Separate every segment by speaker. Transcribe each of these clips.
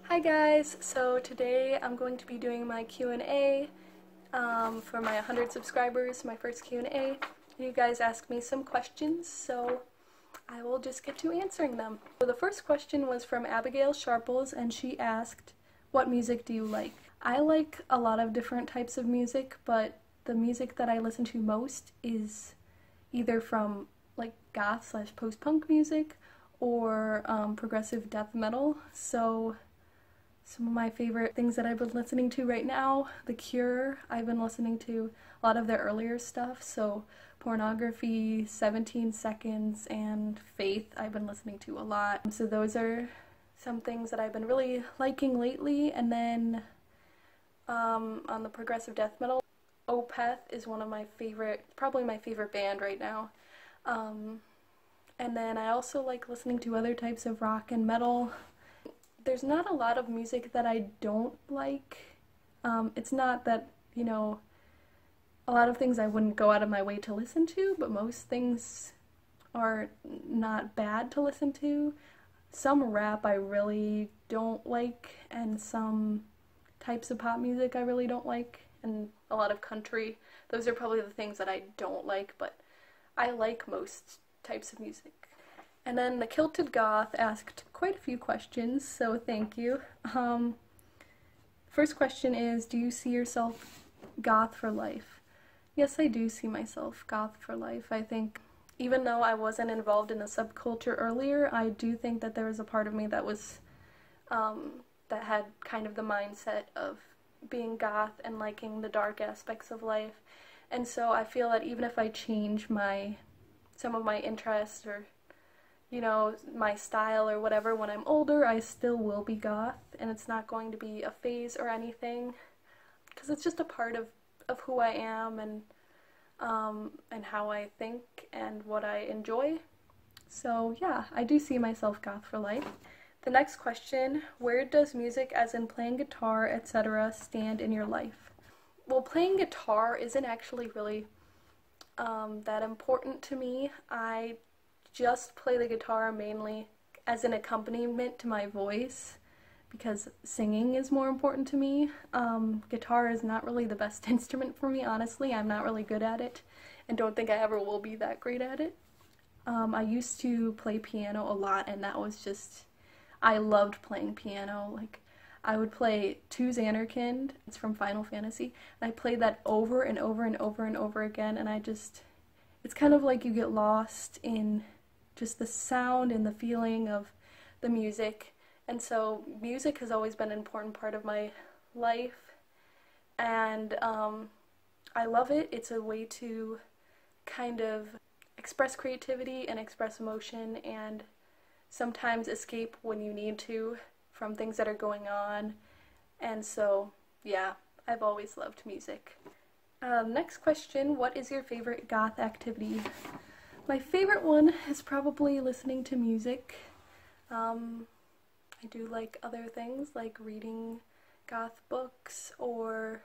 Speaker 1: Hi guys, so today I'm going to be doing my Q&A for my 100 subscribers, my first Q&A. You guys asked me some questions, so I will just get to answering them. So the first question was from Abigail Sharples, and she asked, what music do you like? I like a lot of different types of music, but the music that I listen to most is either from like goth / post-punk music or progressive death metal. So some of my favorite things that I've been listening to right now: The Cure. I've been listening to a lot of their earlier stuff, so Pornography, 17 Seconds, and Faith I've been listening to a lot. So those are some things that I've been really liking lately. And then on the progressive death metal, Opeth is one of my favorite, probably my favorite band right now. And then I also like listening to other types of rock and metal. There's not a lot of music that I don't like. It's not that, you know, a lot of things I wouldn't go out of my way to listen to, but most things are not bad to listen to. Some rap I really don't like, and some types of pop music I really don't like, and a lot of country. Those are probably the things that I don't like, but I like most types of music. And then the Kilted Goth asked quite a few questions, so thank you. First question is, do you see yourself goth for life? Yes, I do see myself goth for life. I think even though I wasn't involved in the subculture earlier, I do think that there was a part of me that was, that had kind of the mindset of being goth and liking the dark aspects of life. And so I feel that even if I change some of my interests, or you know, my style or whatever when I'm older, I still will be goth, and it's not going to be a phase or anything, because it's just a part of who I am, and how I think and what I enjoy. So yeah, I do see myself goth for life. The next question, where does music, as in playing guitar, etc., stand in your life? Well, playing guitar isn't actually really that important to me. I just play the guitar mainly as an accompaniment to my voice, because singing is more important to me. Guitar is not really the best instrument for me, honestly. I'm not really good at it, and don't think I ever will be that great at it. I used to play piano a lot, and that was just, I loved playing piano. Like, I would play To Xanarkand, it's from Final Fantasy, and I played that over and over and over and over again, and it's kind of like you get lost in just the sound and the feeling of the music. And so music has always been an important part of my life, and I love it. It's a way to kind of express creativity and express emotion, and sometimes escape when you need to from things that are going on. And so yeah, I've always loved music. Next question, what is your favorite goth activity? My favorite one is probably listening to music. I do like other things like reading goth books, or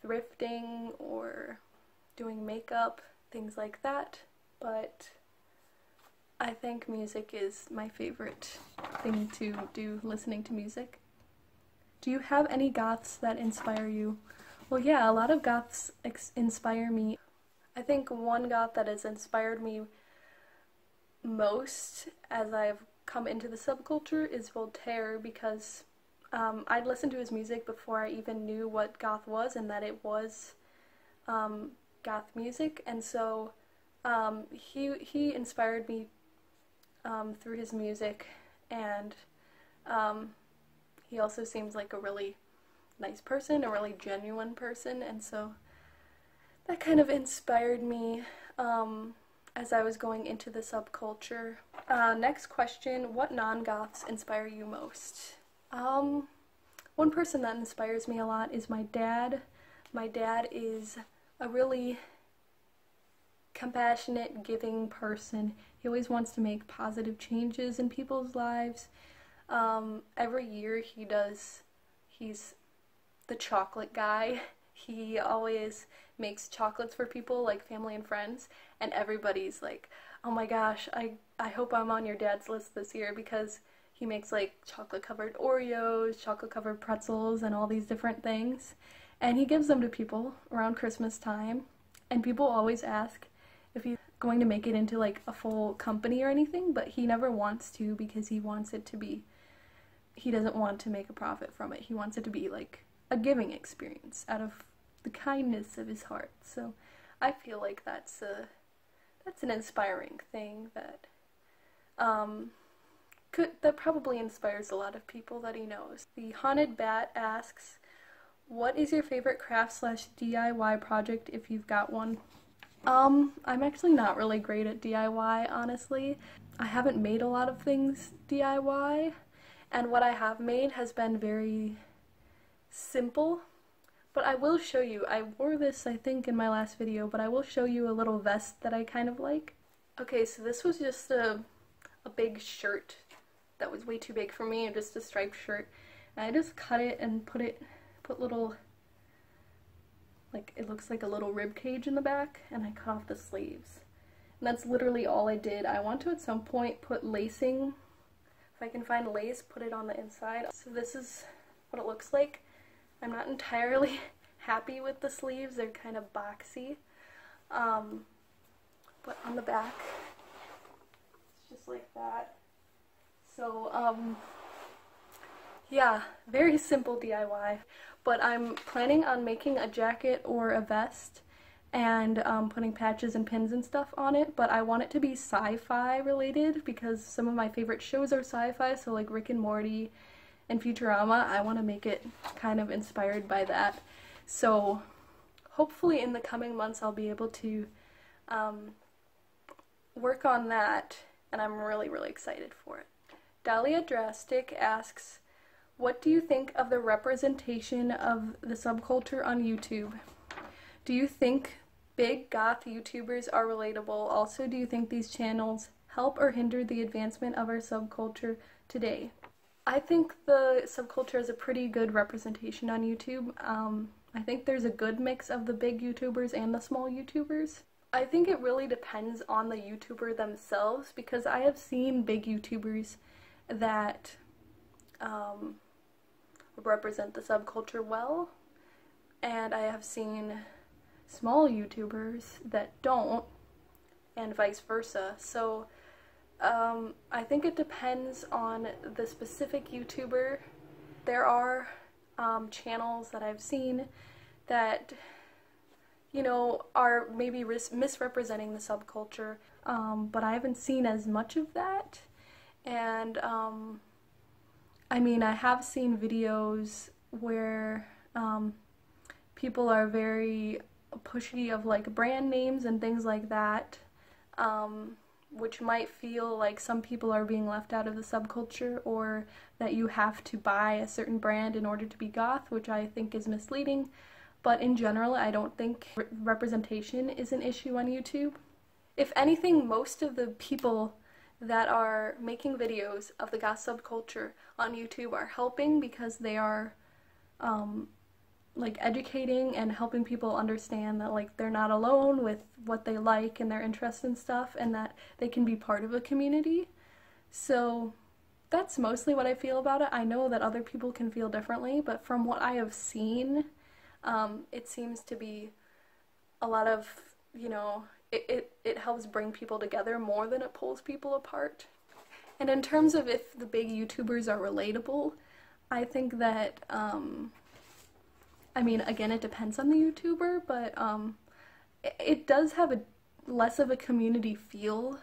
Speaker 1: thrifting, or doing makeup, things like that, but I think music is my favorite thing to do, listening to music. Do you have any goths that inspire you? Well, yeah, a lot of goths inspire me. I think one goth that has inspired me most as I've come into the subculture is Voltaire, because I'd listened to his music before I even knew what goth was and that it was goth music, and so he inspired me through his music, and he also seems like a really nice person, a really genuine person, and so that kind of inspired me as I was going into the subculture. Next question, what non-goths inspire you most? One person that inspires me a lot is my dad. My dad is a really compassionate, giving person. He always wants to make positive changes in people's lives. Every year he's the chocolate guy. He always makes chocolates for people, like family and friends, and everybody's like, oh my gosh, I hope I'm on your dad's list this year, because He makes like chocolate covered Oreos, chocolate covered pretzels, and all these different things. And he gives them to people around Christmas time. And people always ask if he's going to make it into like a full company or anything, but he never wants to because he wants it to be, he doesn't want to make a profit from it. He wants it to be like a giving experience out of the kindness of his heart. So I feel like that's an inspiring thing that that probably inspires a lot of people that he knows. The Haunted Bat asks, what is your favorite craft/DIY project if you've got one? I'm actually not really great at DIY, honestly. I haven't made a lot of things DIY, and what I have made has been very simple. But I will show you, I wore this I think in my last video, but I will show you a little vest that I kind of like. Okay, so this was just a big shirt that was way too big for me, just a striped shirt. And I just cut it and put little, like, it looks like a little rib cage in the back, and I cut off the sleeves. And that's literally all I did. I want to at some point put lacing, if I can find lace, put it on the inside. So this is what it looks like. I'm not entirely happy with the sleeves, they're kind of boxy. But on the back, it's just like that. So, yeah, very simple DIY. But I'm planning on making a jacket or a vest and putting patches and pins and stuff on it, but I want it to be sci-fi related because some of my favorite shows are sci-fi, so like Rick and Morty and Futurama. I want to make it kind of inspired by that. So hopefully in the coming months I'll be able to work on that, and I'm really, really excited for it. Dahlia Drastic asks, what do you think of the representation of the subculture on YouTube? Do you think big goth YouTubers are relatable? Also, do you think these channels help or hinder the advancement of our subculture today? I think the subculture is a pretty good representation on YouTube. I think there's a good mix of the big YouTubers and the small YouTubers. I think it really depends on the YouTuber themselves, because I have seen big YouTubers that represent the subculture well, and I have seen small YouTubers that don't, and vice versa. So I think it depends on the specific YouTuber. There are channels that I've seen that, you know, are maybe misrepresenting the subculture, but I haven't seen as much of that. And I mean, I have seen videos where people are very pushy of like brand names and things like that, which might feel like some people are being left out of the subculture, or that you have to buy a certain brand in order to be goth, which I think is misleading. But in general, I don't think representation is an issue on YouTube. If anything, most of the people that are making videos of the goth subculture on YouTube are helping, because they are like educating and helping people understand that like they're not alone with what they like and their interests and stuff, and that they can be part of a community. So that's mostly what I feel about it. I know that other people can feel differently, but from what I have seen, it seems to be a lot of, you know, it helps bring people together more than it pulls people apart. And in terms of if the big YouTubers are relatable, I think that, I mean, again, it depends on the YouTuber, but it does have a less of a community feel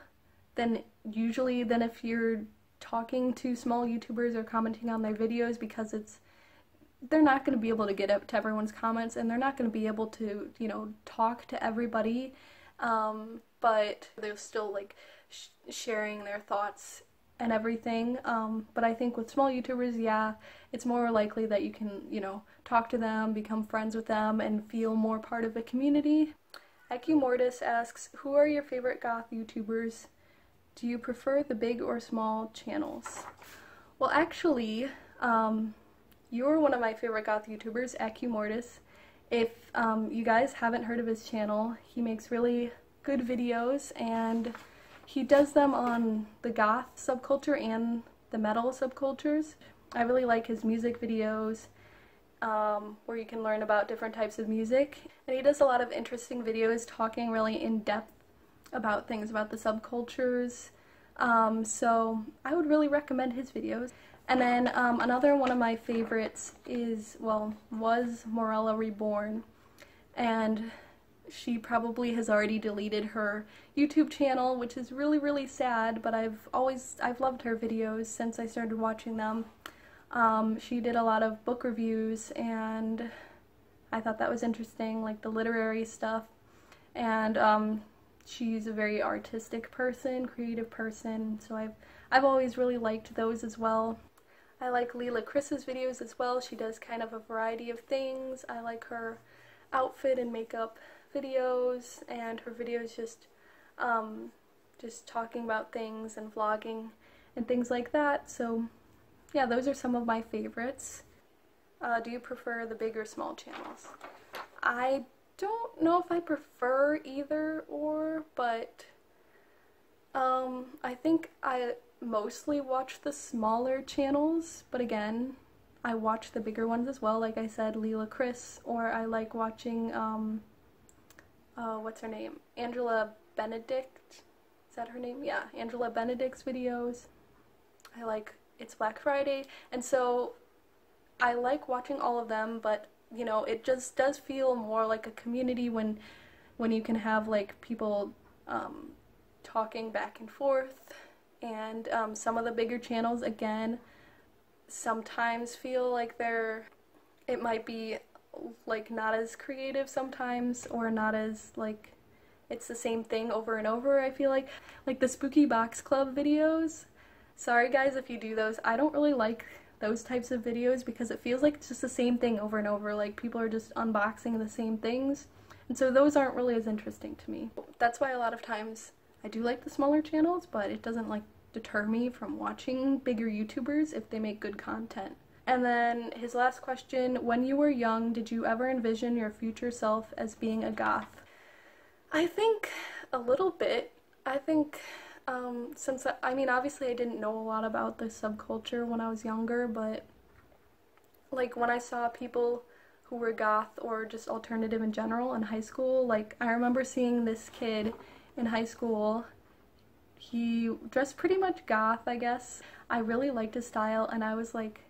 Speaker 1: than if you're talking to small YouTubers or commenting on their videos, because they're not going to be able to get up to everyone's comments, and they're not going to be able to, you know, talk to everybody, but they're still like sharing their thoughts and everything. But I think with small YouTubers, yeah, it's more likely that you can, you know, talk to them, become friends with them, and feel more part of a community. Ecumortis asks, who are your favorite goth YouTubers? Do you prefer the big or small channels? Well, actually, you're one of my favorite goth YouTubers, Ecumortis. If you guys haven't heard of his channel, he makes really good videos, and he does them on the goth subculture and the metal subcultures. I really like his music videos, where you can learn about different types of music. And he does a lot of interesting videos talking really in depth about things about the subcultures. So I would really recommend his videos. And then another one of my favorites is, well, was Morella Reborn. And she probably has already deleted her YouTube channel, which is really, really sad, but I've loved her videos since I started watching them. She did a lot of book reviews, and I thought that was interesting, like the literary stuff. And she's a very artistic person, creative person, so I've always really liked those as well. I like Leela Chris's videos as well. She does kind of a variety of things. I like her outfit and makeup videos, and her videos just talking about things and vlogging and things like that. So yeah, those are some of my favorites. Do you prefer the big or small channels? I don't know if I prefer either or, but I think I mostly watch the smaller channels, but again, I watch the bigger ones as well, like I said, Leela Chris, or I like watching, what's her name? Angela Benedict? Is that her name? Yeah, Angela Benedict's videos. I like It's Black Friday, and so I like watching all of them, but you know, it just does feel more like a community when you can have like people talking back and forth. And some of the bigger channels, again, sometimes feel like it might be like not as creative sometimes, or not as like it's the same thing over and over. I feel like the Spooky Box Club videos. Sorry guys if you do those. I don't really like those types of videos because it feels like it's just the same thing over and over. Like people are just unboxing the same things, and so those aren't really as interesting to me. That's why a lot of times I do like the smaller channels, but it doesn't like deter me from watching bigger YouTubers if they make good content. And then his last question, when you were young, did you ever envision your future self as being a goth? I think a little bit. I think I mean, obviously I didn't know a lot about the subculture when I was younger, but like when I saw people who were goth or just alternative in general in high school, like I remember seeing this kid in high school. He dressed pretty much goth, I guess. I really liked his style, and I was like,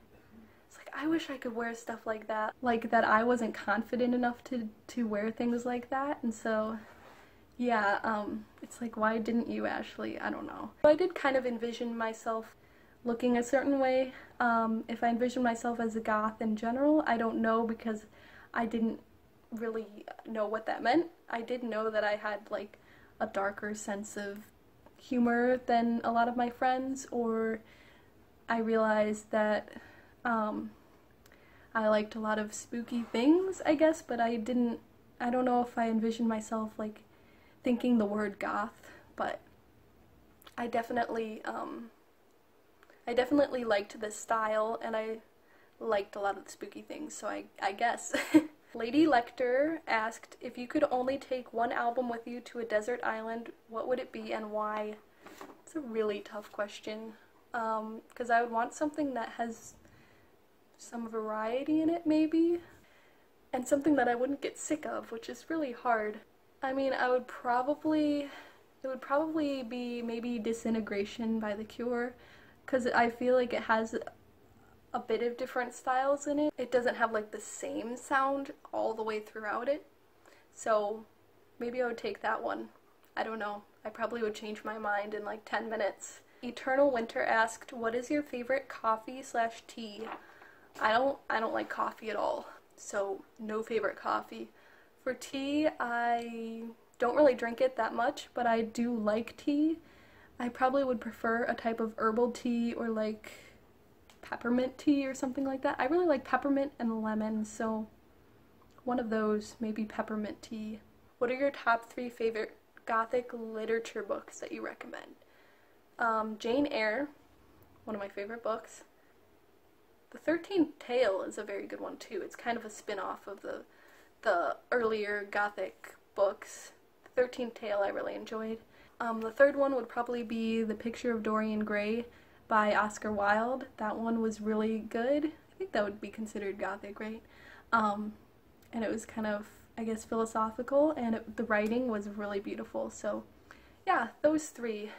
Speaker 1: I wish I could wear stuff like that. Like that I wasn't confident enough to wear things like that, and so yeah, it's like, why didn't you, Ashley? I don't know. I did kind of envision myself looking a certain way. If I envisioned myself as a goth in general, I don't know, because I didn't really know what that meant. I did know that I had like a darker sense of humor than a lot of my friends, or I realized that I liked a lot of spooky things, I guess, but I don't know if I envisioned myself like thinking the word goth, but I definitely liked this style, and I liked a lot of the spooky things, so I guess. Lady Lecter asked, if you could only take one album with you to a desert island, what would it be and why? It's a really tough question, because I would want something that has some variety in it, maybe, and something that I wouldn't get sick of, which is really hard. I mean, it would probably be maybe Disintegration by The Cure, because I feel like it has a bit of different styles in it. It doesn't have like the same sound all the way throughout it, so maybe I would take that one. I don't know. I probably would change my mind in like 10 minutes. Eternal Winter asked, what is your favorite coffee/tea? I don't like coffee at all, so no favorite coffee. For tea, I don't really drink it that much, but I do like tea. I probably would prefer a type of herbal tea, or like peppermint tea or something like that. I really like peppermint and lemon, so one of those, maybe peppermint tea. What are your top 3 favorite gothic literature books that you recommend? Jane Eyre, one of my favorite books. The 13th Tale is a very good one too. It's kind of a spin-off of the earlier gothic books. The 13th Tale I really enjoyed. The third one would probably be The Picture of Dorian Gray by Oscar Wilde. That one was really good. I think that would be considered gothic, right? And it was kind of, I guess, philosophical, and the writing was really beautiful. So yeah, those three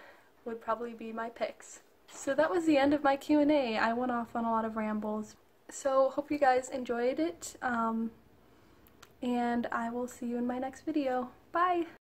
Speaker 1: would probably be my picks. So that was the end of my Q&A. I went off on a lot of rambles. So hope you guys enjoyed it, and I will see you in my next video. Bye!